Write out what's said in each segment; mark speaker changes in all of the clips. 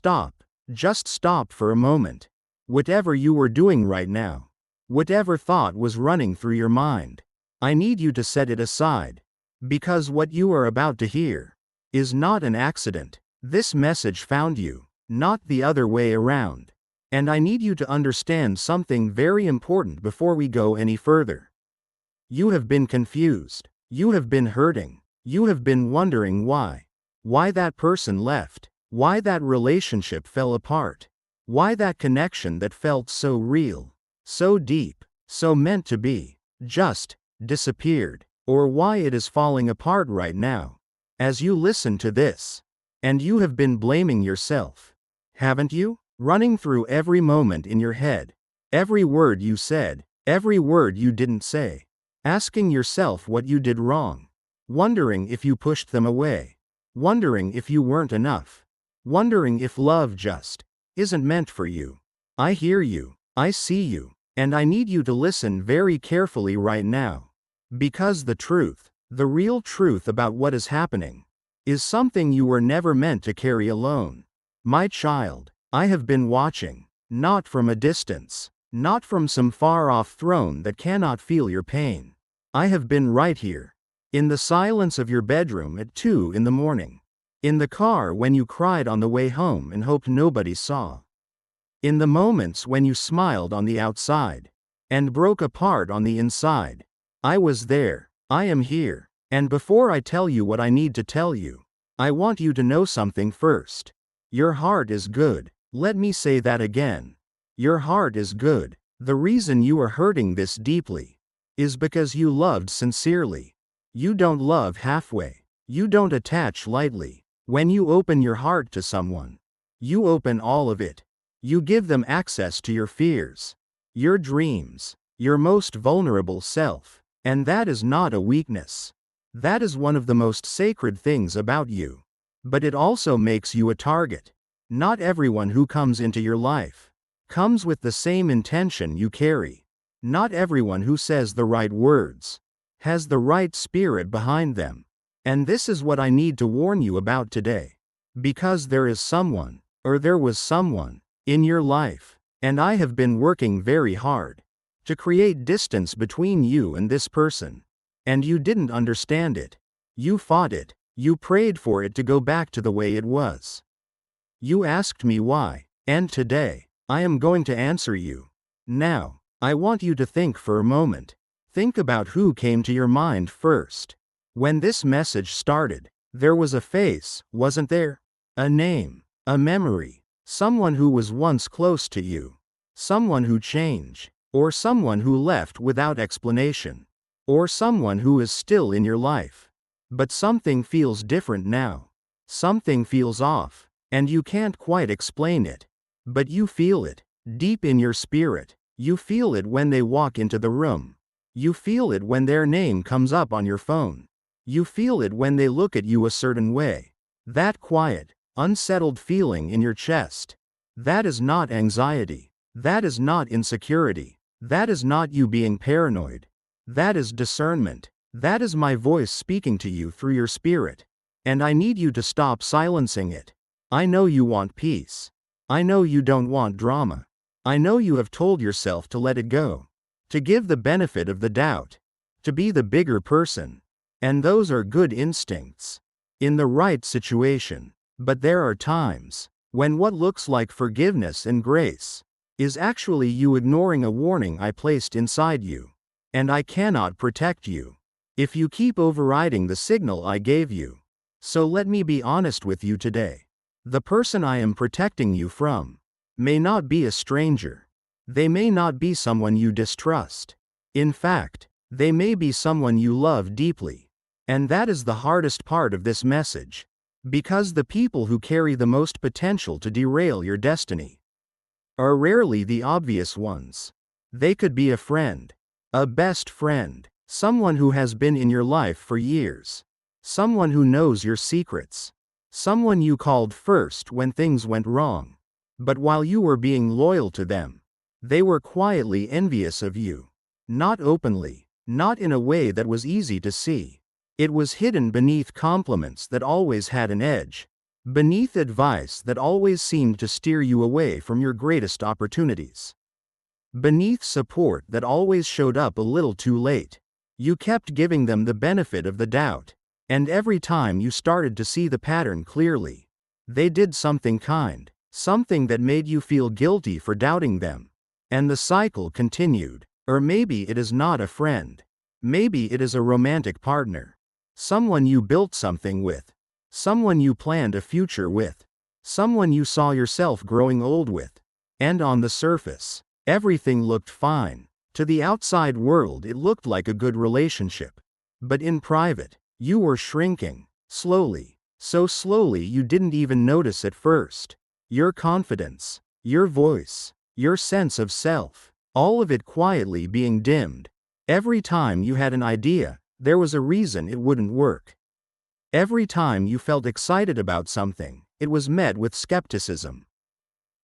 Speaker 1: stop. Just stop for a moment. Whatever you were doing right now, whatever thought was running through your mind, I need you to set it aside. Because what you are about to hear is not an accident. This message found you, not the other way around. And I need you to understand something very important before we go any further. You have been confused. You have been hurting. You have been wondering why. Why that person left. Why that relationship fell apart. Why that connection that felt so real, so deep, so meant to be, just disappeared. Or why it is falling apart right now. As you listen to this. And you have been blaming yourself. Haven't you? Running through every moment in your head. Every word you said. Every word you didn't say. Asking yourself what you did wrong. Wondering if you pushed them away. Wondering if you weren't enough. Wondering if love just isn't meant for you. I hear you. I see you. And I need you to listen very carefully right now. Because the truth, the real truth about what is happening, is something you were never meant to carry alone. My child, I have been watching, not from a distance, not from some far-off throne that cannot feel your pain. I have been right here, in the silence of your bedroom at 2 in the morning, in the car when you cried on the way home and hoped nobody saw, in the moments when you smiled on the outside, and broke apart on the inside. I was there, I am here, and before I tell you what I need to tell you, I want you to know something first. Your heart is good. Let me say that again. Your heart is good. The reason you are hurting this deeply is because you loved sincerely. You don't love halfway. You don't attach lightly. When you open your heart to someone, you open all of it. You give them access to your fears, your dreams, your most vulnerable self. And that is not a weakness. That is one of the most sacred things about you. But it also makes you a target. Not everyone who comes into your life comes with the same intention you carry. Not everyone who says the right words has the right spirit behind them. And this is what I need to warn you about today. Because there is someone, or there was someone, in your life, and I have been working very hard to create distance between you and this person. And you didn't understand it. You fought it. You prayed for it to go back to the way it was. You asked me why, and today, I am going to answer you. Now, I want you to think for a moment. Think about who came to your mind first. When this message started, there was a face, wasn't there? A name, a memory, someone who was once close to you, someone who changed, or someone who left without explanation, or someone who is still in your life. But something feels different now. Something feels off. And you can't quite explain it. But you feel it, deep in your spirit. You feel it when they walk into the room. You feel it when their name comes up on your phone. You feel it when they look at you a certain way. That quiet, unsettled feeling in your chest. That is not anxiety. That is not insecurity. That is not you being paranoid. That is discernment. That is my voice speaking to you through your spirit. And I need you to stop silencing it. I know you want peace. I know you don't want drama. I know you have told yourself to let it go. To give the benefit of the doubt. To be the bigger person. And those are good instincts. In the right situation. But there are times when what looks like forgiveness and grace is actually you ignoring a warning I placed inside you. And I cannot protect you if you keep overriding the signal I gave you. So let me be honest with you today. The person I am protecting you from may not be a stranger. They may not be someone you distrust. In fact, they may be someone you love deeply. And that is the hardest part of this message. Because the people who carry the most potential to derail your destiny are rarely the obvious ones. They could be a friend, a best friend, someone who has been in your life for years, someone who knows your secrets, someone you called first when things went wrong. But while you were being loyal to them, they were quietly envious of you. Not openly, not in a way that was easy to see. It was hidden beneath compliments that always had an edge. beneath advice that always seemed to steer you away from your greatest opportunities. Beneath support that always showed up a little too late. You kept giving them the benefit of the doubt, and every time you started to see the pattern clearly, they did something kind, something that made you feel guilty for doubting them. And the cycle continued. Or maybe it is not a friend. Maybe it is a romantic partner. Someone you built something with. Someone you planned a future with. Someone you saw yourself growing old with. And on the surface, everything looked fine. To the outside world it looked like a good relationship. But in private, you were shrinking, slowly, so slowly you didn't even notice at first. Your confidence, your voice, your sense of self, all of it quietly being dimmed. Every time you had an idea, there was a reason it wouldn't work. Every time you felt excited about something, it was met with skepticism.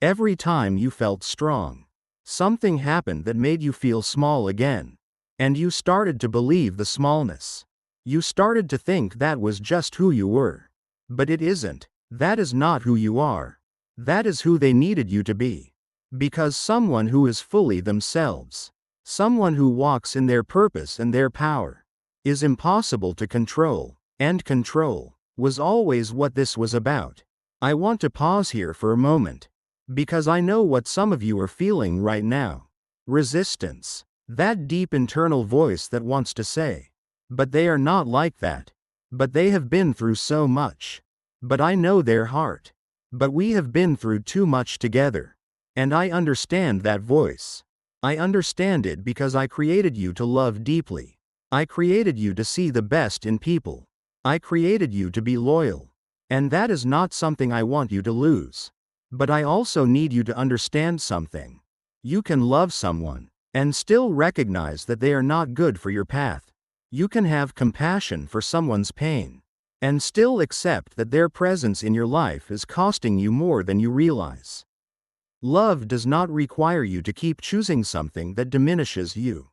Speaker 1: Every time you felt strong, something happened that made you feel small again. And you started to believe the smallness. You started to think that was just who you were. But it isn't. That is not who you are. That is who they needed you to be. Because someone who is fully themselves, someone who walks in their purpose and their power, is impossible to control, and control was always what this was about. I want to pause here for a moment, because I know what some of you are feeling right now. Resistance. That deep internal voice that wants to say, but they are not like that. But they have been through so much. But I know their heart. But we have been through too much together. And I understand that voice. I understand it because I created you to love deeply. I created you to see the best in people. I created you to be loyal. And that is not something I want you to lose. But I also need you to understand something. You can love someone, and still recognize that they are not good for your path. You can have compassion for someone's pain, and still accept that their presence in your life is costing you more than you realize. Love does not require you to keep choosing something that diminishes you.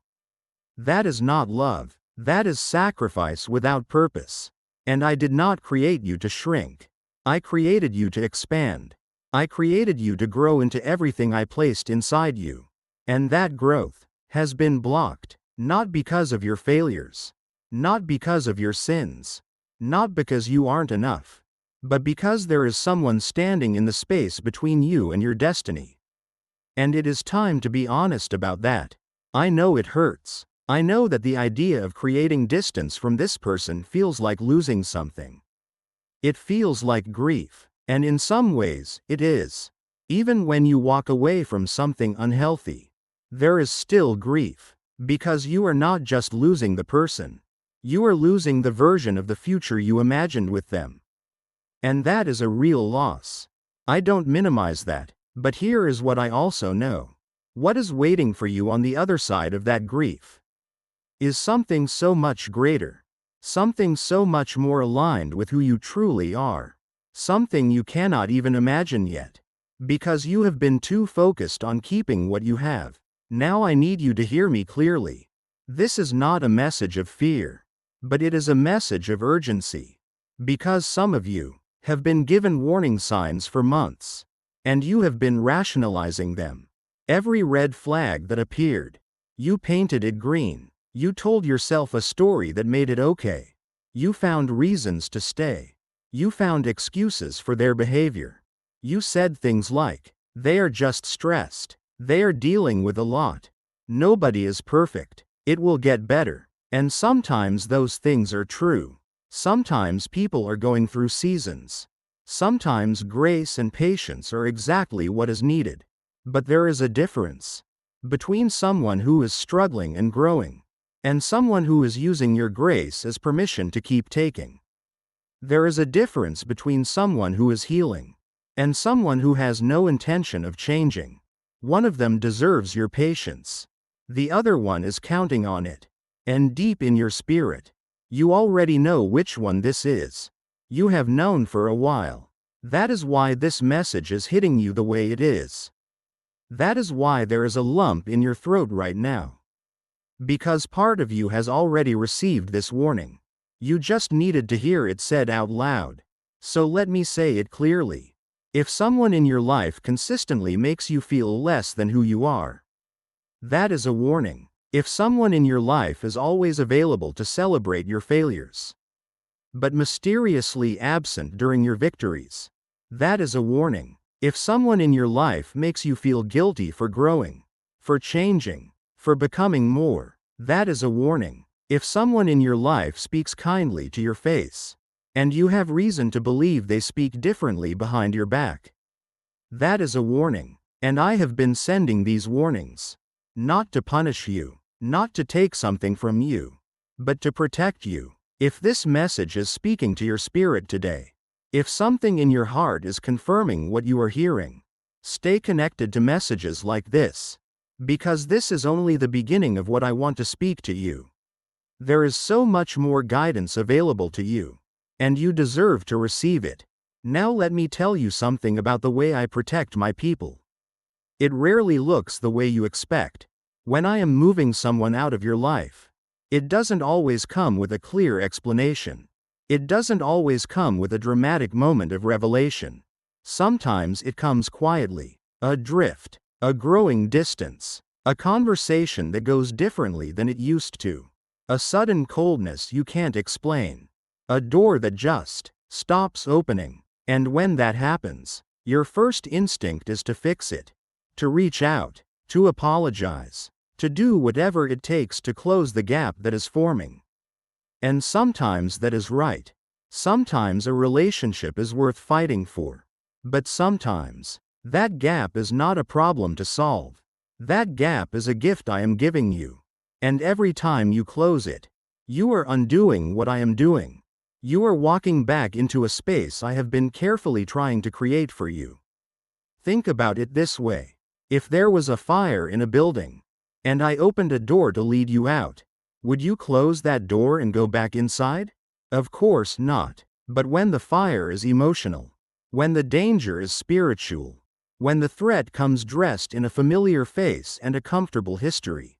Speaker 1: That is not love. That is sacrifice without purpose. And I did not create you to shrink. I created you to expand. I created you to grow into everything I placed inside you. And that growth has been blocked, not because of your failures, not because of your sins, not because you aren't enough, but because there is someone standing in the space between you and your destiny. And it is time to be honest about that. I know it hurts. I know that the idea of creating distance from this person feels like losing something. It feels like grief, and in some ways, it is. Even when you walk away from something unhealthy, there is still grief, because you are not just losing the person. You are losing the version of the future you imagined with them. And that is a real loss. I don't minimize that, but here is what I also know. What is waiting for you on the other side of that grief is something so much greater, something so much more aligned with who you truly are, something you cannot even imagine yet, because you have been too focused on keeping what you have. Now I need you to hear me clearly. This is not a message of fear, but it is a message of urgency, because some of you have been given warning signs for months, and you have been rationalizing them. Every red flag that appeared, you painted it green. You told yourself a story that made it okay. You found reasons to stay. You found excuses for their behavior. You said things like, they are just stressed. They are dealing with a lot. Nobody is perfect. It will get better. And sometimes those things are true. Sometimes people are going through seasons. Sometimes grace and patience are exactly what is needed. But there is a difference between someone who is struggling and growing, and someone who is using your grace as permission to keep taking. There is a difference between someone who is healing and someone who has no intention of changing. One of them deserves your patience. The other one is counting on it. And deep in your spirit, you already know which one this is. You have known for a while. That is why this message is hitting you the way it is. That is why there is a lump in your throat right now. Because part of you has already received this warning. You just needed to hear it said out loud. So let me say it clearly. If someone in your life consistently makes you feel less than who you are, that is a warning. If someone in your life is always available to celebrate your failures, but mysteriously absent during your victories, that is a warning. If someone in your life makes you feel guilty for growing, for changing, for becoming more, that is a warning. If someone in your life speaks kindly to your face, and you have reason to believe they speak differently behind your back, that is a warning. And I have been sending these warnings, not to punish you, not to take something from you, but to protect you. If this message is speaking to your spirit today, if something in your heart is confirming what you are hearing, stay connected to messages like this, because this is only the beginning of what I want to speak to you. There is so much more guidance available to you, and you deserve to receive it. Now let me tell you something about the way I protect my people. It rarely looks the way you expect. When I am moving someone out of your life, it doesn't always come with a clear explanation. It doesn't always come with a dramatic moment of revelation. Sometimes it comes quietly, a drift, a growing distance, a conversation that goes differently than it used to, a sudden coldness you can't explain, a door that just stops opening. And when that happens, your first instinct is to fix it, to reach out, to apologize, to do whatever it takes to close the gap that is forming. And sometimes that is right. Sometimes a relationship is worth fighting for. But sometimes, that gap is not a problem to solve. That gap is a gift I am giving you. And every time you close it, you are undoing what I am doing. You are walking back into a space I have been carefully trying to create for you. Think about it this way. If there was a fire in a building, and I opened a door to lead you out, would you close that door and go back inside? Of course not. But when the fire is emotional, when the danger is spiritual, when the threat comes dressed in a familiar face and a comfortable history,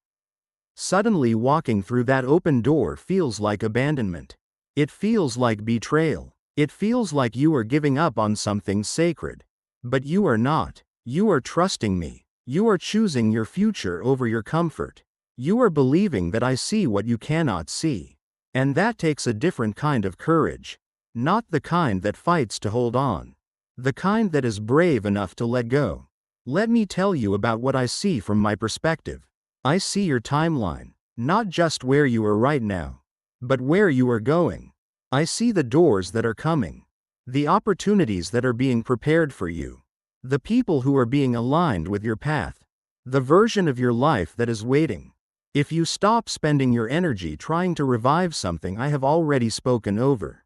Speaker 1: suddenly walking through that open door feels like abandonment. It feels like betrayal. It feels like you are giving up on something sacred. But you are not. You are trusting me. You are choosing your future over your comfort. You are believing that I see what you cannot see. And that takes a different kind of courage. Not the kind that fights to hold on. The kind that is brave enough to let go. Let me tell you about what I see from my perspective. I see your timeline. Not just where you are right now, but where you are going. I see the doors that are coming, the opportunities that are being prepared for you, the people who are being aligned with your path, the version of your life that is waiting. If you stop spending your energy trying to revive something I have already spoken over.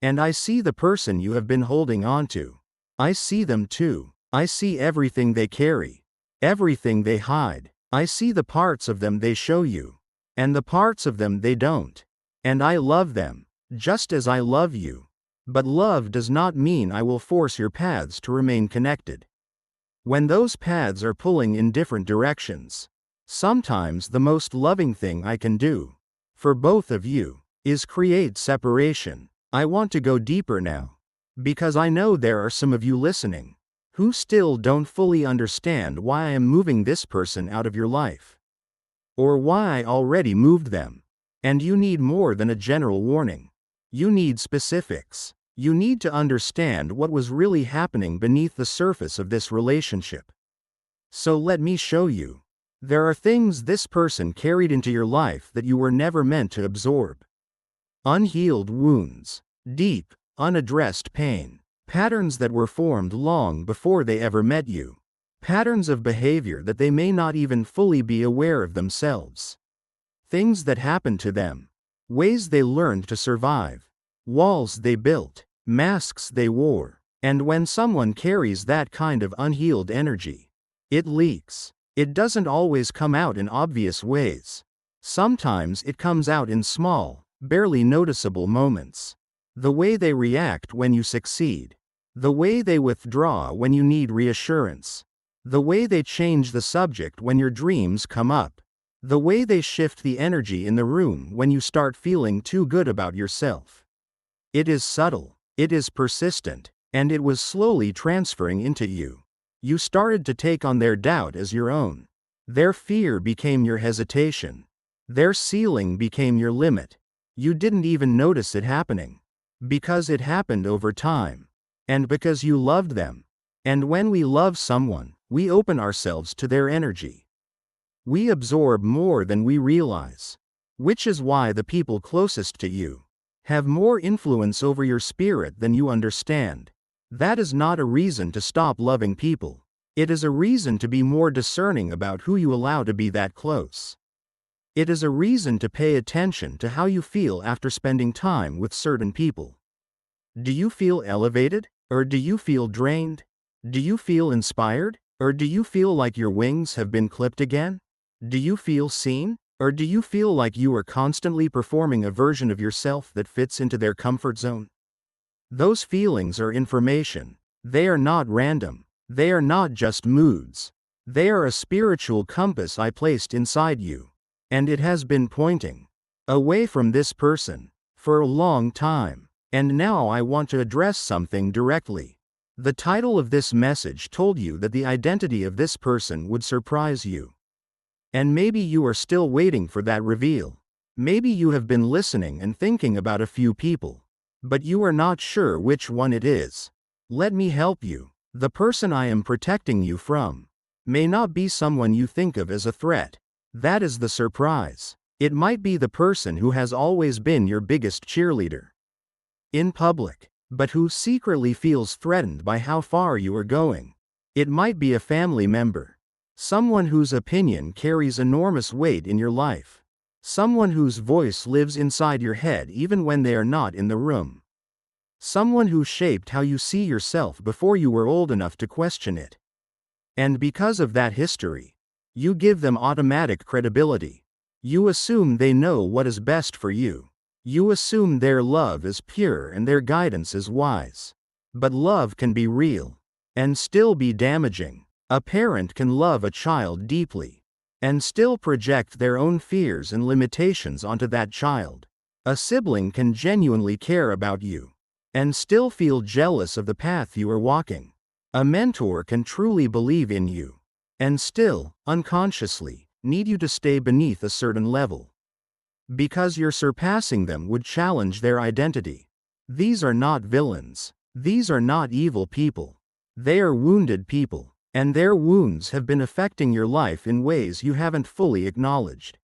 Speaker 1: And I see the person you have been holding on to. I see them too. I see everything they carry, everything they hide. I see the parts of them they show you, and the parts of them they don't. And I love them, just as I love you. But love does not mean I will force your paths to remain connected. When those paths are pulling in different directions, sometimes the most loving thing I can do, for both of you, is create separation. I want to go deeper now, because I know there are some of you listening, who still don't fully understand why I am moving this person out of your life, or why I already moved them. And you need more than a general warning. You need specifics. You need to understand what was really happening beneath the surface of this relationship. So let me show you. There are things this person carried into your life that you were never meant to absorb. Unhealed wounds, deep, unaddressed pain, patterns that were formed long before they ever met you, patterns of behavior that they may not even fully be aware of themselves. Things that happened to them, ways they learned to survive, walls they built, masks they wore. And when someone carries that kind of unhealed energy, it leaks. It doesn't always come out in obvious ways. Sometimes it comes out in small, barely noticeable moments. The way they react when you succeed, the way they withdraw when you need reassurance, the way they change the subject when your dreams come up. The way they shift the energy in the room when you start feeling too good about yourself. It is subtle, It is persistent, and it was slowly transferring into you. You started to take on their doubt as your own. Their fear became your hesitation. Their ceiling became your limit. You didn't even notice it happening. Because it happened over time. And because you loved them. And when we love someone, we open ourselves to their energy. We absorb more than we realize. Which is why the people closest to you have more influence over your spirit than you understand. That is not a reason to stop loving people. It is a reason to be more discerning about who you allow to be that close. It is a reason to pay attention to how you feel after spending time with certain people. Do you feel elevated, or do you feel drained? Do you feel inspired, or do you feel like your wings have been clipped again? Do you feel seen, or do you feel like you are constantly performing a version of yourself that fits into their comfort zone? Those feelings are information. They are not random. They are not just moods. They are a spiritual compass I placed inside you. And it has been pointing away from this person for a long time. And now I want to address something directly. The title of this message told you that the identity of this person would surprise you. And maybe you are still waiting for that reveal. Maybe you have been listening and thinking about a few people. But you are not sure which one it is. Let me help you. The person I am protecting you from may not be someone you think of as a threat. That is the surprise. It might be the person who has always been your biggest cheerleader in public, but who secretly feels threatened by how far you are going. It might be a family member. Someone whose opinion carries enormous weight in your life. Someone whose voice lives inside your head even when they are not in the room. Someone who shaped how you see yourself before you were old enough to question it. And because of that history, you give them automatic credibility. You assume they know what is best for you. You assume their love is pure and their guidance is wise. But love can be real and still be damaging. A parent can love a child deeply and still project their own fears and limitations onto that child. A sibling can genuinely care about you and still feel jealous of the path you are walking. A mentor can truly believe in you and still, unconsciously, need you to stay beneath a certain level. Because your surpassing them would challenge their identity. These are not villains. These are not evil people. They are wounded people, and their wounds have been affecting your life in ways you haven't fully acknowledged.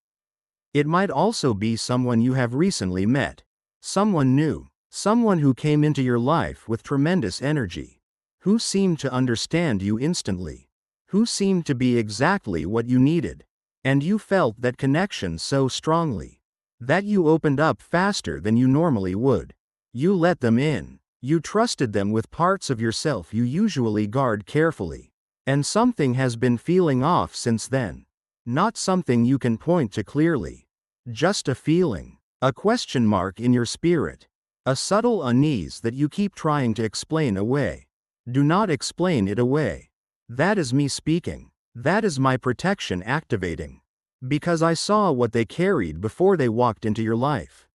Speaker 1: It might also be someone you have recently met. Someone new. Someone who came into your life with tremendous energy. Who seemed to understand you instantly. Who seemed to be exactly what you needed. And you felt that connection so strongly that you opened up faster than you normally would. You let them in. You trusted them with parts of yourself you usually guard carefully. And something has been feeling off since then. Not something you can point to clearly. Just a feeling. A question mark in your spirit. A subtle unease that you keep trying to explain away. Do not explain it away. That is me speaking. That is my protection activating. Because I saw what they carried before they walked into your life.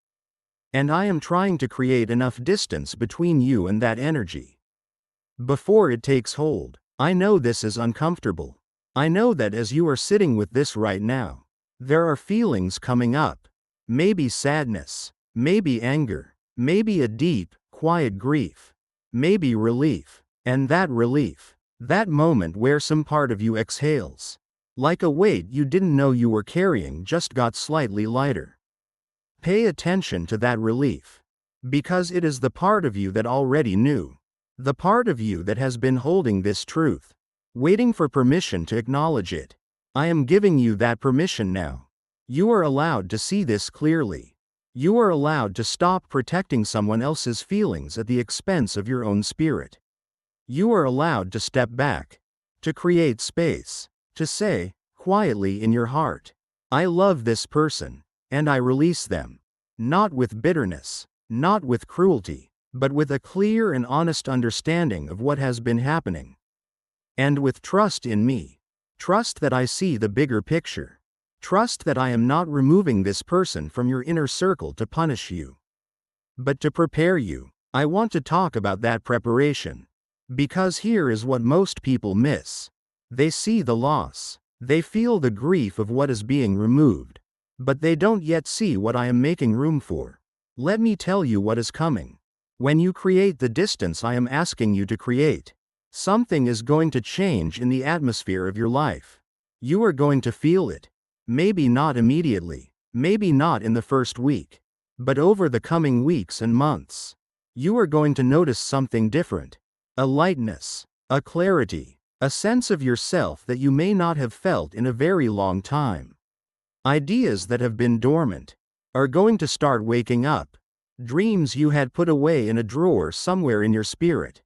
Speaker 1: And I am trying to create enough distance between you and that energy before it takes hold. I know this is uncomfortable. I know that as you are sitting with this right now, there are feelings coming up. Maybe sadness. Maybe anger. Maybe a deep, quiet grief. Maybe relief. And that relief. That moment where some part of you exhales. Like a weight you didn't know you were carrying just got slightly lighter. Pay attention to that relief. Because it is the part of you that already knew. The part of you that has been holding this truth. Waiting for permission to acknowledge it. I am giving you that permission now. You are allowed to see this clearly. You are allowed to stop protecting someone else's feelings at the expense of your own spirit. You are allowed to step back. To create space. To say, quietly in your heart, I love this person, and I release them. Not with bitterness, not with cruelty, but with a clear and honest understanding of what has been happening. And with trust in me. Trust that I see the bigger picture. Trust that I am not removing this person from your inner circle to punish you, but to prepare you. I want to talk about that preparation. Because here is what most people miss. They see the loss. They feel the grief of what is being removed. But they don't yet see what I am making room for. Let me tell you what is coming. When you create the distance I am asking you to create, something is going to change in the atmosphere of your life. You are going to feel it. Maybe not immediately, maybe not in the first week, but over the coming weeks and months. You are going to notice something different. A lightness, a clarity, a sense of yourself that you may not have felt in a very long time. Ideas that have been dormant are going to start waking up. Dreams you had put away in a drawer somewhere in your spirit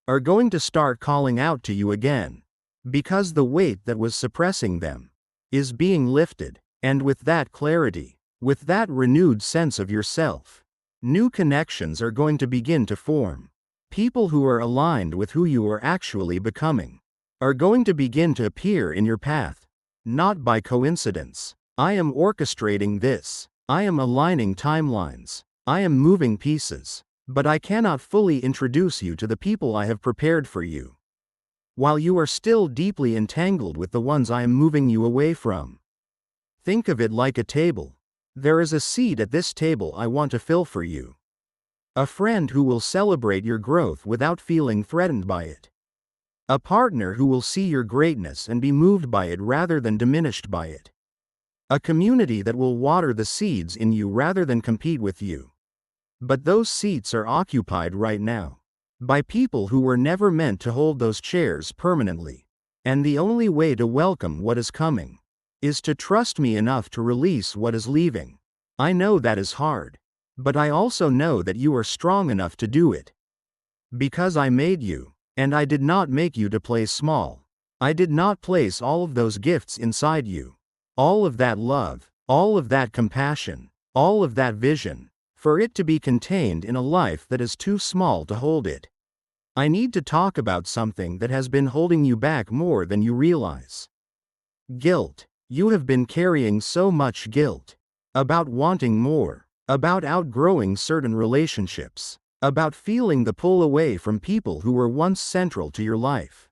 Speaker 1: are going to start calling out to you again. Because the weight that was suppressing them is being lifted. And with that clarity, with that renewed sense of yourself, new connections are going to begin to form. People who are aligned with who you are actually becoming are going to begin to appear in your path. Not by coincidence. I am orchestrating this. I am aligning timelines. I am moving pieces. But I cannot fully introduce you to the people I have prepared for you, while you are still deeply entangled with the ones I am moving you away from. Think of it like a table. There is a seat at this table I want to fill for you. A friend who will celebrate your growth without feeling threatened by it. A partner who will see your greatness and be moved by it rather than diminished by it. A community that will water the seeds in you rather than compete with you. But those seats are occupied right now by people who were never meant to hold those chairs permanently. And the only way to welcome what is coming is to trust me enough to release what is leaving. I know that is hard. But I also know that you are strong enough to do it. Because I made you, and I did not make you to play small. I did not place all of those gifts inside you. All of that love, all of that compassion, all of that vision, for it to be contained in a life that is too small to hold it. I need to talk about something that has been holding you back more than you realize. Guilt. You have been carrying so much guilt. About wanting more. About outgrowing certain relationships. About feeling the pull away from people who were once central to your life.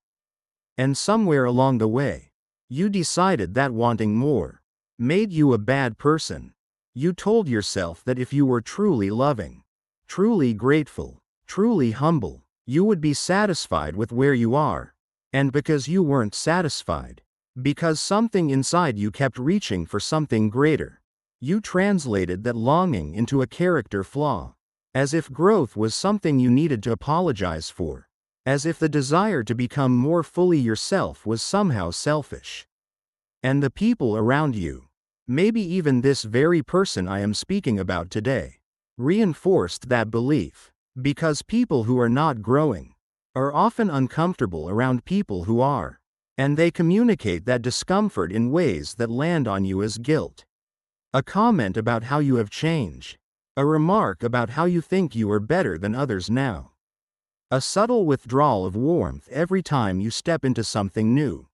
Speaker 1: And somewhere along the way, you decided that wanting more made you a bad person. You told yourself that if you were truly loving, truly grateful, truly humble, you would be satisfied with where you are. And because you weren't satisfied, because something inside you kept reaching for something greater, you translated that longing into a character flaw. As if growth was something you needed to apologize for. As if the desire to become more fully yourself was somehow selfish. And the people around you, maybe even this very person I am speaking about today, reinforced that belief. Because people who are not growing are often uncomfortable around people who are. And they communicate that discomfort in ways that land on you as guilt. A comment about how you have changed. A remark about how you think you are better than others now. A subtle withdrawal of warmth every time you step into something new.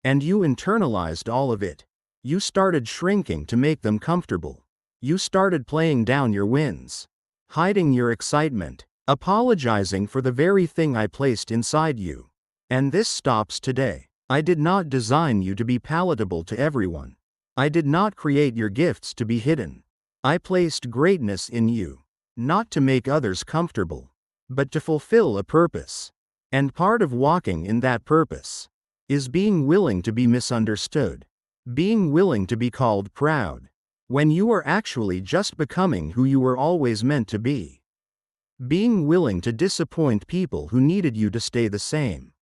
Speaker 1: And you internalized all of it. You started shrinking to make them comfortable. You started playing down your wins. Hiding your excitement. Apologizing for the very thing I placed inside you. And this stops today. I did not design you to be palatable to everyone. I did not create your gifts to be hidden. I placed greatness in you, not to make others comfortable, but to fulfill a purpose. And part of walking in that purpose is being willing to be misunderstood, being willing to be called proud, when you are actually just becoming who you were always meant to be. Being willing to disappoint people who needed you to stay the same,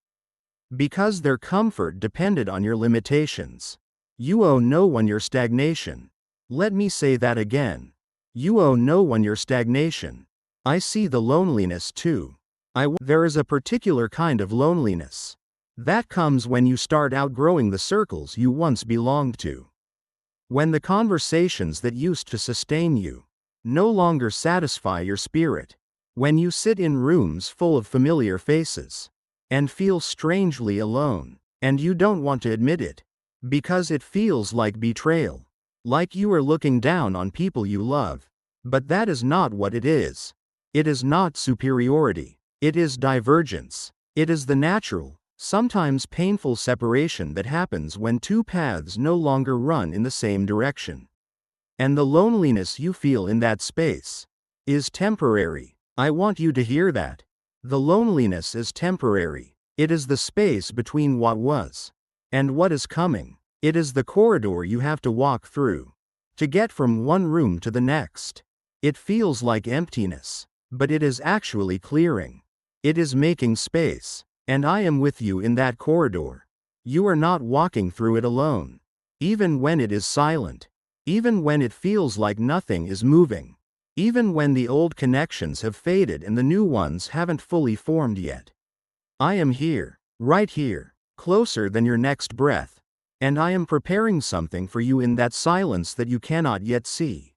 Speaker 1: because their comfort depended on your limitations. You owe no one your stagnation. Let me say that again. You owe no one your stagnation. I see the loneliness too. There is a particular kind of loneliness that comes when you start outgrowing the circles you once belonged to. When the conversations that used to sustain you no longer satisfy your spirit. When you sit in rooms full of familiar faces and feel strangely alone, and you don't want to admit it, because it feels like betrayal. Like you are looking down on people you love. But that is not what it is. It is not superiority. It is divergence. It is the natural, sometimes painful separation that happens when two paths no longer run in the same direction. And the loneliness you feel in that space is temporary. I want you to hear that. The loneliness is temporary. It is the space between what was and what is coming. It is the corridor you have to walk through to get from one room to the next. It feels like emptiness, but it is actually clearing. It is making space, and I am with you in that corridor. You are not walking through it alone. Even when it is silent, even when it feels like nothing is moving, even when the old connections have faded and the new ones haven't fully formed yet. I am here, right here, closer than your next breath, and I am preparing something for you in that silence that you cannot yet see.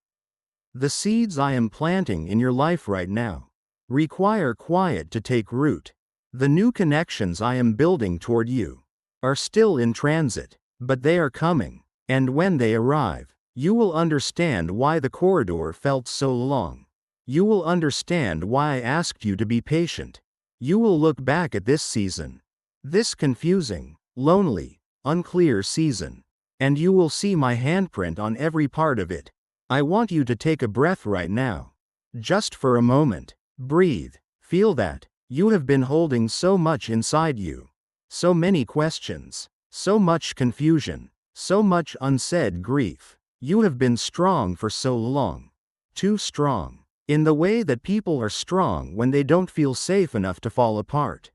Speaker 1: The seeds I am planting in your life right now require quiet to take root. The new connections I am building toward you are still in transit, but they are coming, and when they arrive, you will understand why the corridor felt so long. You will understand why I asked you to be patient. You will look back at this season, this confusing, lonely, unclear season, and you will see my handprint on every part of it. I want you to take a breath right now. Just for a moment. Breathe. Feel that. You have been holding so much inside you. So many questions. So much confusion. So much unsaid grief. You have been strong for so long. Too strong. In the way that people are strong when they don't feel safe enough to fall apart.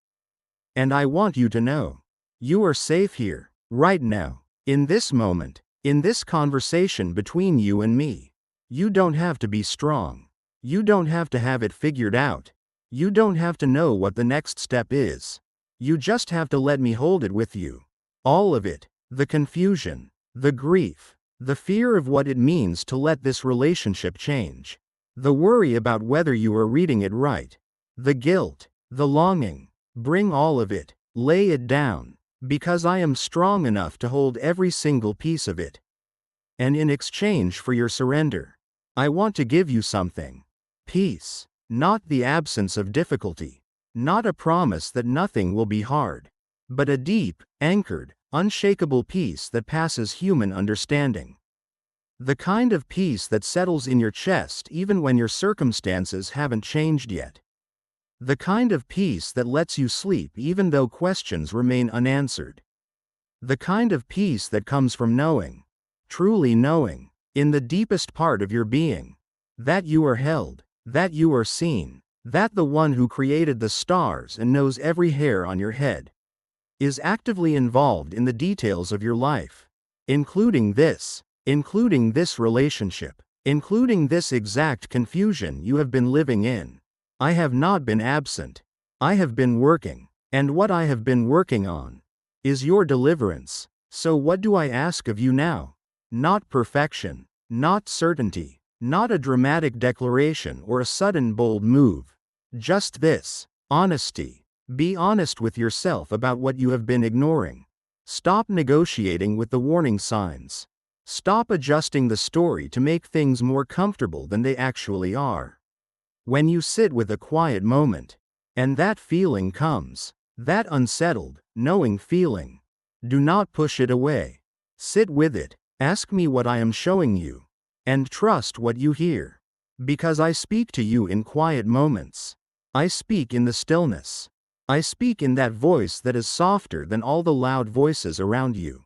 Speaker 1: And I want you to know. You are safe here, right now, in this moment, in this conversation between you and me. You don't have to be strong. You don't have to have it figured out. You don't have to know what the next step is. You just have to let me hold it with you. All of it. The confusion, the grief, the fear of what it means to let this relationship change. The worry about whether you are reading it right. The guilt, the longing. Bring all of it. Lay it down. Because I am strong enough to hold every single piece of it. And in exchange for your surrender, I want to give you something. Peace. Not the absence of difficulty. Not a promise that nothing will be hard. But a deep, anchored, unshakable peace that passes human understanding. The kind of peace that settles in your chest even when your circumstances haven't changed yet. The kind of peace that lets you sleep even though questions remain unanswered. The kind of peace that comes from knowing, truly knowing, in the deepest part of your being, that you are held, that you are seen, that the one who created the stars and knows every hair on your head is actively involved in the details of your life, including this relationship, including this exact confusion you have been living in. I have not been absent. I have been working, and what I have been working on is your deliverance. So what do I ask of you now? Not perfection, not certainty, not a dramatic declaration or a sudden bold move. Just this: honesty. Be honest with yourself about what you have been ignoring. Stop negotiating with the warning signs. Stop adjusting the story to make things more comfortable than they actually are. When you sit with a quiet moment, and that feeling comes, that unsettled, knowing feeling, do not push it away. Sit with it, ask me what I am showing you, and trust what you hear. Because I speak to you in quiet moments. I speak in the stillness. I speak in that voice that is softer than all the loud voices around you,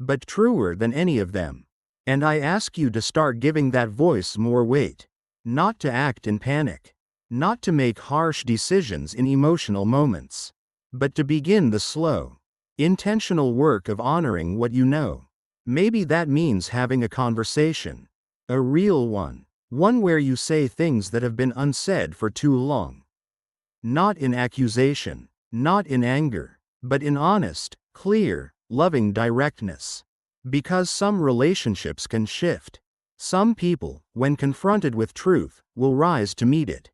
Speaker 1: but truer than any of them. And I ask you to start giving that voice more weight. Not to act in panic. Not to make harsh decisions in emotional moments. But to begin the slow, intentional work of honoring what you know. Maybe that means having a conversation. A real one. One where you say things that have been unsaid for too long. Not in accusation. Not in anger. But in honest, clear, loving directness. Because some relationships can shift. Some people, when confronted with truth, will rise to meet it.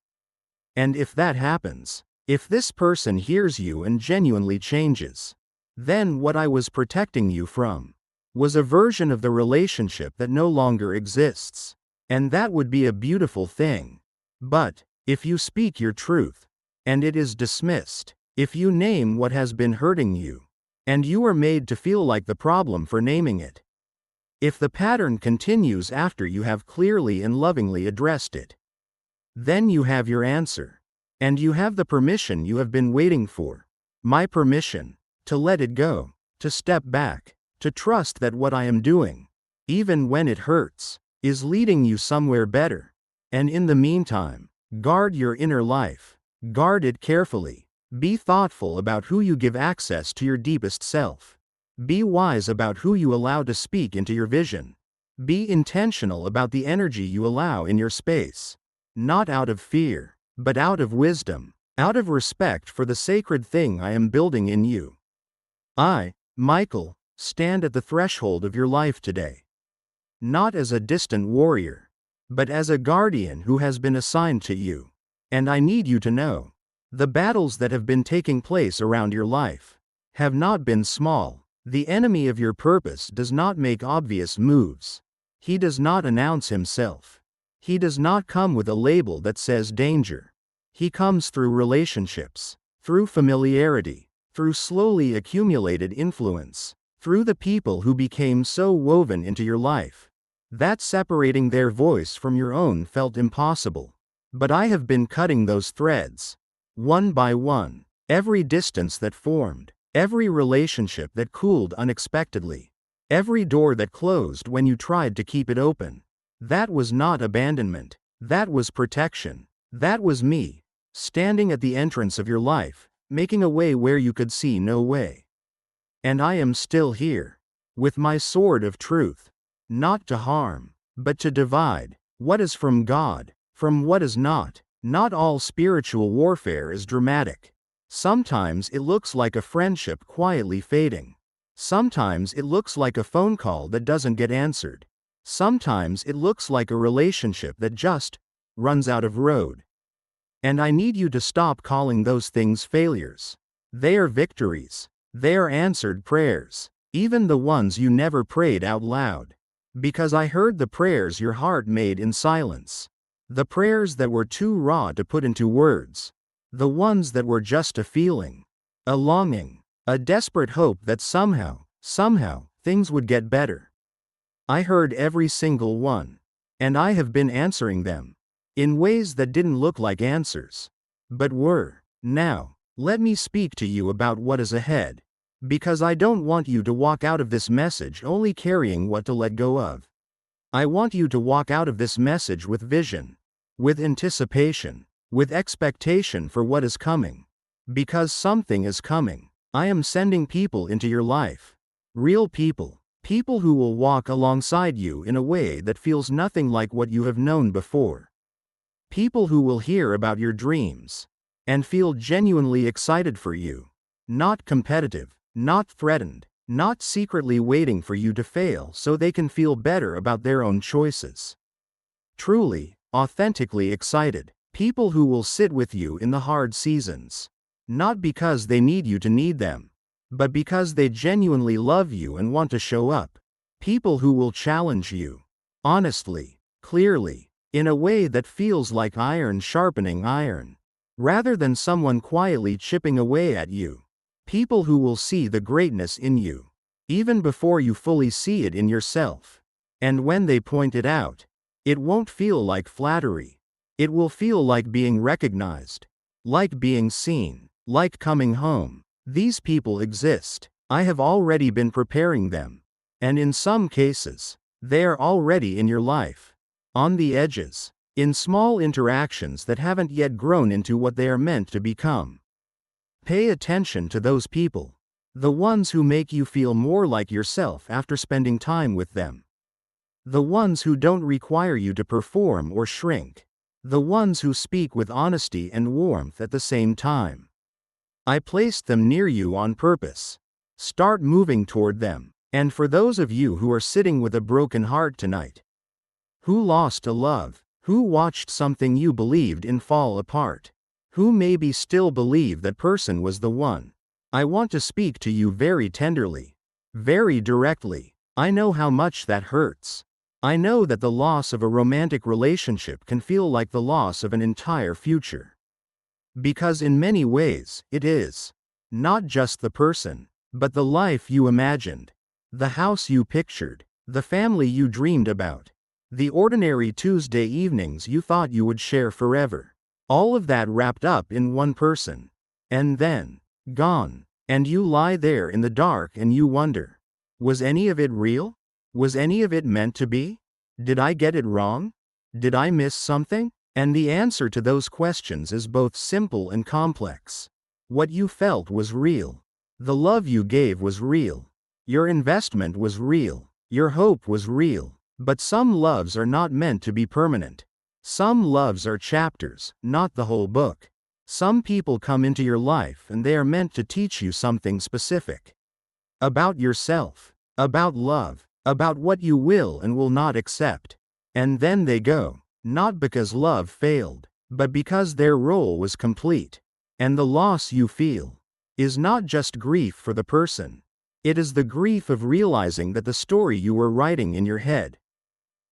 Speaker 1: And if that happens, if this person hears you and genuinely changes, then what I was protecting you from was a version of the relationship that no longer exists. And that would be a beautiful thing. But If you speak your truth, and it is dismissed. If you name what has been hurting you, and you are made to feel like the problem for naming it. If the pattern continues after you have clearly and lovingly addressed it, then you have your answer. And you have the permission you have been waiting for. My permission to let it go, to step back, to trust that what I am doing, even when it hurts, is leading you somewhere better. And in the meantime, guard your inner life. Guard it carefully. Be thoughtful about who you give access to your deepest self. Be wise about who you allow to speak into your vision. Be intentional about the energy you allow in your space. Not out of fear, but out of wisdom, out of respect for the sacred thing I am building in you. I, Michael, stand at the threshold of your life today. Not as a distant warrior, but as a guardian who has been assigned to you. And I need you to know, the battles that have been taking place around your life have not been small. The enemy of your purpose does not make obvious moves. He does not announce himself. He does not come with a label that says danger. He comes through relationships, through familiarity, through slowly accumulated influence, through the people who became so woven into your life that separating their voice from your own felt impossible. But I have been cutting those threads, one by one. Every distance that formed, every relationship that cooled unexpectedly, every door that closed when you tried to keep it open. That was not abandonment. That was protection. That was me, standing at the entrance of your life, making a way where you could see no way. And I am still here, with my sword of truth, not to harm, but to divide what is from God, from what is not. Not all spiritual warfare is dramatic. Sometimes it looks like a friendship quietly fading. Sometimes it looks like a phone call that doesn't get answered. Sometimes it looks like a relationship that just runs out of road. And I need you to stop calling those things failures. They are victories. They are answered prayers, even the ones you never prayed out loud. Because I heard the prayers your heart made in silence. The prayers that were too raw to put into words. The ones that were just a feeling, a longing, a desperate hope that somehow, things would get better. I heard every single one, and I have been answering them, in ways that didn't look like answers, but were. Now, let me speak to you about what is ahead, because I don't want you to walk out of this message only carrying what to let go of. I want you to walk out of this message with vision, with anticipation, with expectation for what is coming. Because something is coming. I am sending people into your life. Real people. People who will walk alongside you in a way that feels nothing like what you have known before. People who will hear about your dreams and feel genuinely excited for you. Not competitive, not threatened, not secretly waiting for you to fail so they can feel better about their own choices. Truly, authentically excited. People who will sit with you in the hard seasons. Not because they need you to need them, but because they genuinely love you and want to show up. People who will challenge you, honestly, clearly, in a way that feels like iron sharpening iron, rather than someone quietly chipping away at you. People who will see the greatness in you, even before you fully see it in yourself. And when they point it out, it won't feel like flattery. It will feel like being recognized, like being seen, like coming home. These people exist. I have already been preparing them. And in some cases, they are already in your life. On the edges, in small interactions that haven't yet grown into what they are meant to become. Pay attention to those people. The ones who make you feel more like yourself after spending time with them. The ones who don't require you to perform or shrink. The ones who speak with honesty and warmth at the same time. I placed them near you on purpose. Start moving toward them. And for those of you who are sitting with a broken heart tonight, who lost a love, who watched something you believed in fall apart, who maybe still believe that person was the one, I want to speak to you very tenderly, very directly. I know how much that hurts. I know that the loss of a romantic relationship can feel like the loss of an entire future. Because in many ways, it is. Not just the person, but the life you imagined, the house you pictured, the family you dreamed about, the ordinary Tuesday evenings you thought you would share forever. All of that wrapped up in one person. And then, gone. And you lie there in the dark and you wonder, was any of it real? Was any of it meant to be? Did I get it wrong? Did I miss something? And the answer to those questions is both simple and complex. What you felt was real. The love you gave was real. Your investment was real. Your hope was real. But some loves are not meant to be permanent. Some loves are chapters, not the whole book. Some people come into your life and they are meant to teach you something specific. About yourself. About love. About what you will and will not accept. And then they go. Not because love failed, but because their role was complete. And the loss you feel is not just grief for the person. It is the grief of realizing that the story you were writing in your head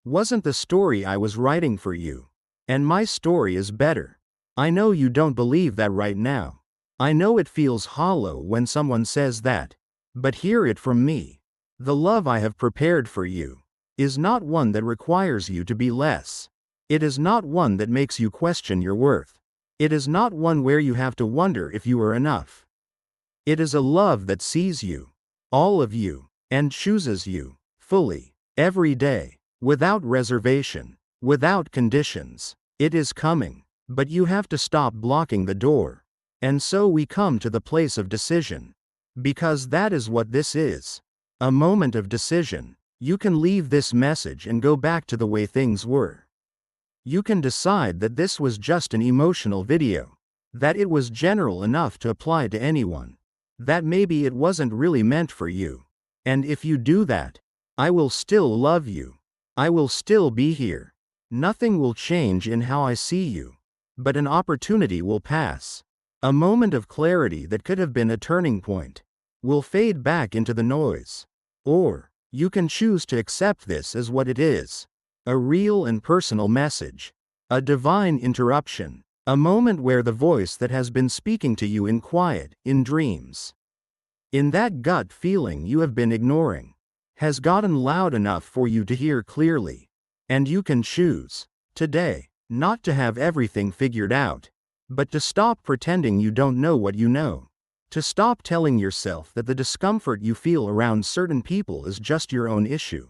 Speaker 1: wasn't the story I was writing for you. And my story is better. I know you don't believe that right now. I know it feels hollow when someone says that. But hear it from me. The love I have prepared for you is not one that requires you to be less. It is not one that makes you question your worth. It is not one where you have to wonder if you are enough. It is a love that sees you, all of you, and chooses you, fully, every day, without reservation, without conditions. It is coming, but you have to stop blocking the door. And so we come to the place of decision. Because that is what this is. A moment of decision. You can leave this message and go back to the way things were. You can decide that this was just an emotional video. That it was general enough to apply to anyone. That maybe it wasn't really meant for you. And if you do that, I will still love you. I will still be here. Nothing will change in how I see you. But an opportunity will pass. A moment of clarity that could have been a turning point will fade back into the noise. Or, you can choose to accept this as what it is. A real and personal message. A divine interruption. A moment where the voice that has been speaking to you in quiet, in dreams, in that gut feeling you have been ignoring, has gotten loud enough for you to hear clearly. And you can choose, today, not to have everything figured out, but to stop pretending you don't know what you know. To stop telling yourself that the discomfort you feel around certain people is just your own issue.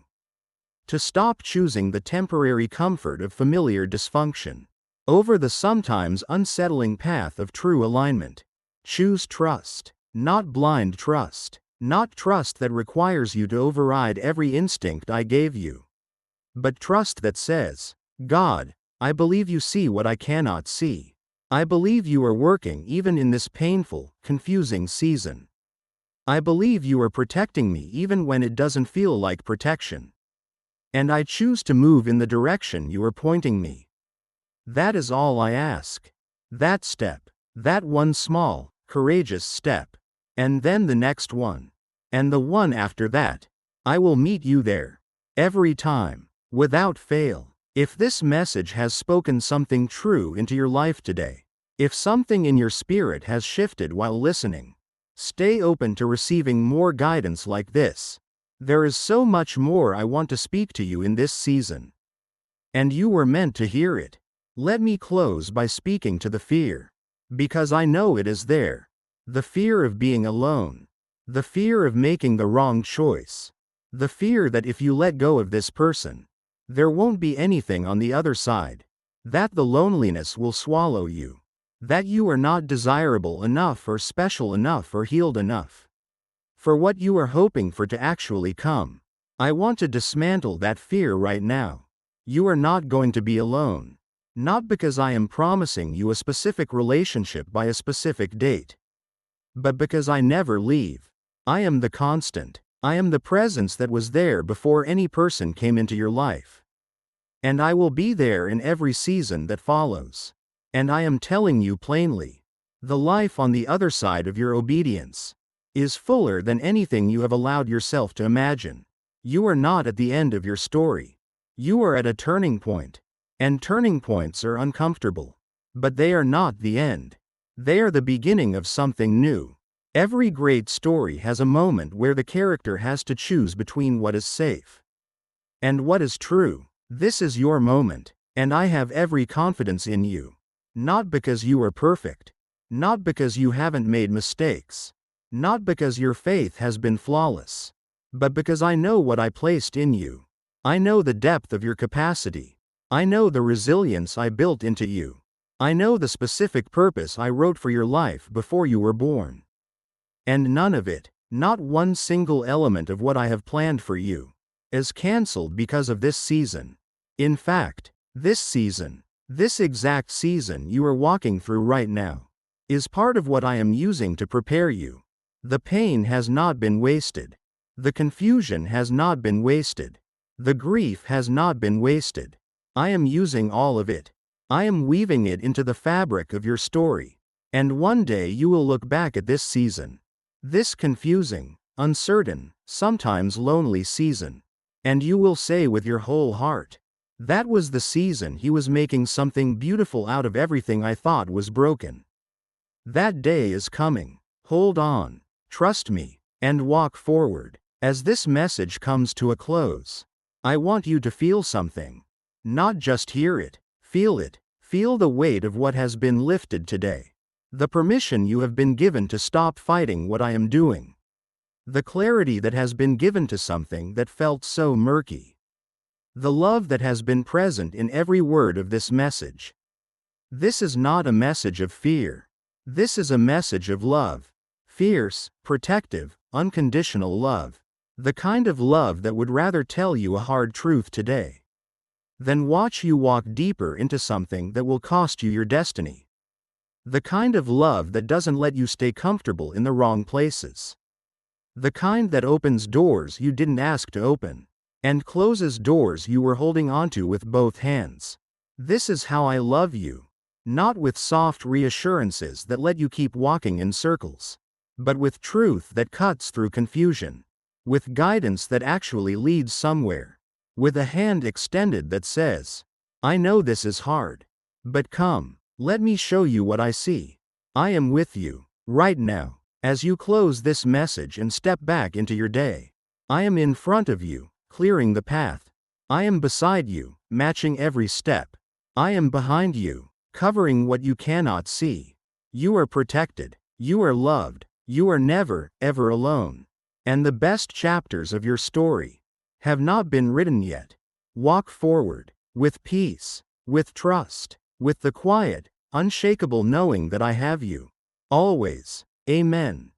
Speaker 1: To stop choosing the temporary comfort of familiar dysfunction over the sometimes unsettling path of true alignment. Choose trust, not blind trust, not trust that requires you to override every instinct I gave you, but trust that says, God, I believe you see what I cannot see. I believe you are working even in this painful, confusing season. I believe you are protecting me even when it doesn't feel like protection. And I choose to move in the direction you are pointing me. That is all I ask. That step. That one small, courageous step. And then the next one. And the one after that. I will meet you there. Every time. Without fail. If this message has spoken something true into your life today, if something in your spirit has shifted while listening, stay open to receiving more guidance like this. There is so much more I want to speak to you in this season. And you were meant to hear it. Let me close by speaking to the fear. Because I know it is there. The fear of being alone. The fear of making the wrong choice. The fear that if you let go of this person, there won't be anything on the other side. That the loneliness will swallow you. That you are not desirable enough or special enough or healed enough for what you are hoping for to actually come. I want to dismantle that fear right now. You are not going to be alone. Not because I am promising you a specific relationship by a specific date, but because I never leave. I am the constant. I am the presence that was there before any person came into your life. And I will be there in every season that follows. And I am telling you plainly, the life on the other side of your obedience is fuller than anything you have allowed yourself to imagine. You are not at the end of your story. You are at a turning point. And turning points are uncomfortable. But they are not the end. They are the beginning of something new. Every great story has a moment where the character has to choose between what is safe and what is true. This is your moment, and I have every confidence in you. Not because you are perfect. Not because you haven't made mistakes. Not because your faith has been flawless. But because I know what I placed in you. I know the depth of your capacity. I know the resilience I built into you. I know the specific purpose I wrote for your life before you were born. And none of it, not one single element of what I have planned for you, is cancelled because of this season. In fact, this exact season you are walking through right now, is part of what I am using to prepare you. The pain has not been wasted. The confusion has not been wasted. The grief has not been wasted. I am using all of it. I am weaving it into the fabric of your story. And one day you will look back at this season, this confusing, uncertain, sometimes lonely season, and you will say with your whole heart, that was the season he was making something beautiful out of everything I thought was broken. That day is coming. Hold on, trust me, and walk forward. As this message comes to a close, I want you to feel something. Not just hear it, feel it. Feel the weight of what has been lifted today. The permission you have been given to stop fighting what I am doing. The clarity that has been given to something that felt so murky. The love that has been present in every word of this message. This is not a message of fear. This is a message of love. Fierce, protective, unconditional love. The kind of love that would rather tell you a hard truth today than watch you walk deeper into something that will cost you your destiny. The kind of love that doesn't let you stay comfortable in the wrong places. The kind that opens doors you didn't ask to open, and closes doors you were holding onto with both hands. This is how I love you. Not with soft reassurances that let you keep walking in circles, but with truth that cuts through confusion. With guidance that actually leads somewhere. With a hand extended that says, I know this is hard. But come, let me show you what I see. I am with you, right now, as you close this message and step back into your day. I am in front of you, clearing the path. I am beside you, matching every step. I am behind you, covering what you cannot see. You are protected, you are loved, you are never, ever alone. And the best chapters of your story have not been written yet. Walk forward, with peace, with trust, with the quiet, unshakable knowing that I have you. Always. Amen.